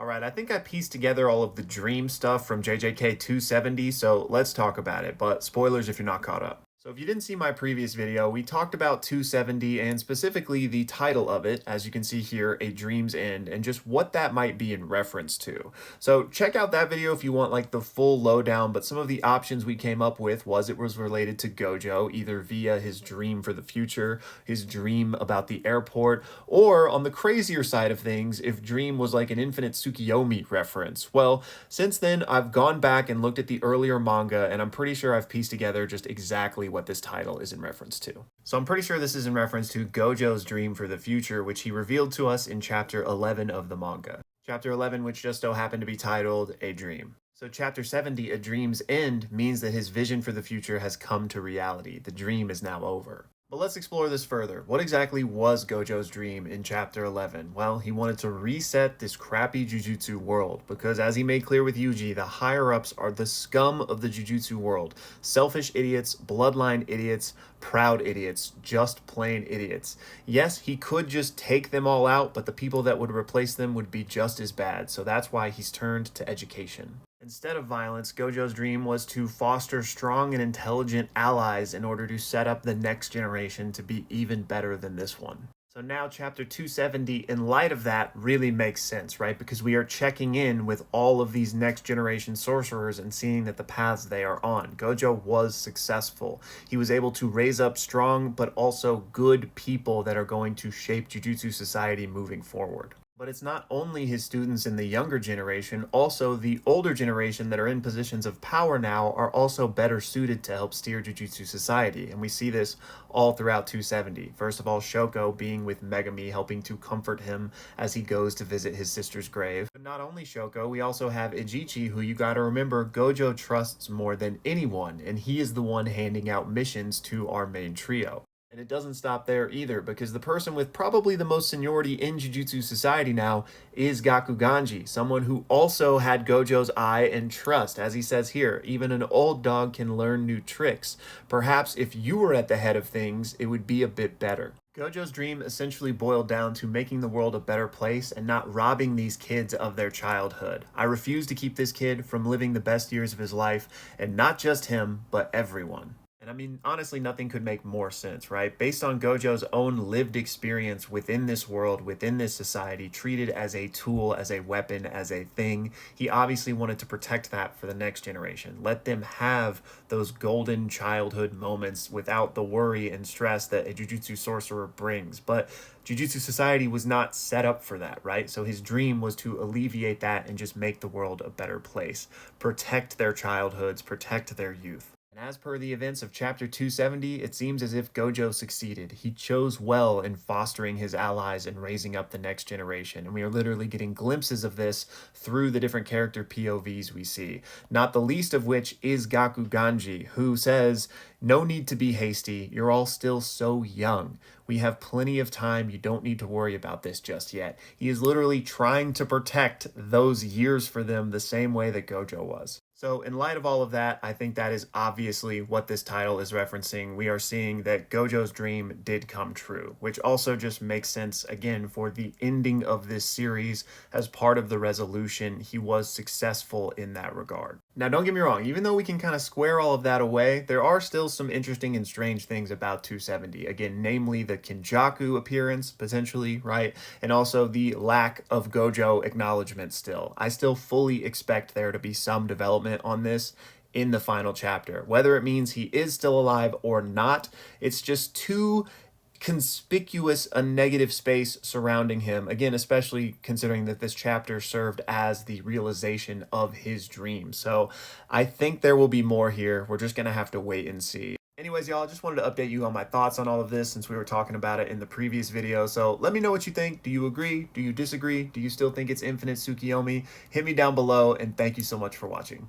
All right, I think I pieced together all of the dream stuff from JJK 270, so let's talk about it, but spoilers if you're not caught up. So if you didn't see my previous video, we talked about 270 and specifically the title of it, as you can see here, A Dream's End, and just what that might be in reference to. So check out that video if you want like the full lowdown, but some of the options we came up with was it was related to Gojo, either via his dream for the future, his dream about the airport, or on the crazier side of things, if Dream was like an infinite Tsukiyomi reference. Well, since then, I've gone back and looked at the earlier manga, and I'm pretty sure I've pieced together just exactly what this title is in reference to. So I'm pretty sure this is in reference to Gojo's dream for the future, which he revealed to us in chapter 11 of the manga. Chapter 11, which just so happened to be titled A Dream. So chapter 70, A Dream's End, means that his vision for the future has come to reality. The dream is now over. But let's explore this further. What exactly was Gojo's dream in chapter 11? Well, he wanted to reset this crappy jujutsu world because, as he made clear with Yuji, the higher-ups are the scum of the jujutsu world. Selfish idiots, bloodline idiots, proud idiots, just plain idiots. Yes, he could just take them all out, but the people that would replace them would be just as bad, so that's why he's turned to education. Instead of violence, Gojo's dream was to foster strong and intelligent allies in order to set up the next generation to be even better than this one. So now chapter 270, in light of that, really makes sense, right? Because we are checking in with all of these next generation sorcerers and seeing that the paths they are on. Gojo was successful. He was able to raise up strong but also good people that are going to shape Jujutsu society moving forward. But it's not only his students in the younger generation, also the older generation that are in positions of power now are also better suited to help steer Jujutsu society, and we see this all throughout 270. First of all, Shoko being with Megami, helping to comfort him as he goes to visit his sister's grave. But not only Shoko, we also have Ijichi, who you gotta remember Gojo trusts more than anyone, and he is the one handing out missions to our main trio. And it doesn't stop there either, because the person with probably the most seniority in Jujutsu society now is Gakuganji, someone who also had Gojo's eye and trust. As he says here, even an old dog can learn new tricks. Perhaps if you were at the head of things, it would be a bit better. Gojo's dream essentially boiled down to making the world a better place and not robbing these kids of their childhood. I refuse to keep this kid from living the best years of his life, and not just him, but everyone. And I mean, honestly, nothing could make more sense, right? Based on Gojo's own lived experience within this world, within this society, treated as a tool, as a weapon, as a thing, he obviously wanted to protect that for the next generation. Let them have those golden childhood moments without the worry and stress that a Jujutsu sorcerer brings. But Jujutsu society was not set up for that, right? So his dream was to alleviate that and just make the world a better place. Protect their childhoods, protect their youth. And as per the events of chapter 270, it seems as if Gojo succeeded. He chose well in fostering his allies and raising up the next generation. And we are literally getting glimpses of this through the different character POVs we see. Not the least of which is Gakuganji, who says, "No need to be hasty. You're all still so young. We have plenty of time. You don't need to worry about this just yet." He is literally trying to protect those years for them the same way that Gojo was. So in light of all of that, I think that is obviously what this title is referencing. We are seeing that Gojo's dream did come true, which also just makes sense, again, for the ending of this series as part of the resolution. He was successful in that regard. Now, don't get me wrong, even though we can kind of square all of that away, there are still some interesting and strange things about 270. Again, namely the Kinjaku appearance, potentially, right? And also the lack of Gojo acknowledgement still. I still fully expect there to be some development on this in the final chapter. Whether it means he is still alive or not, it's just too conspicuous a negative space surrounding him. Again, especially considering that this chapter served as the realization of his dream. So I think there will be more here. We're just going to have to wait and see. Anyways, y'all, I just wanted to update you on my thoughts on all of this since we were talking about it in the previous video. So let me know what you think. Do you agree? Do you disagree? Do you still think it's infinite Tsukiyomi? Hit me down below, and thank you so much for watching.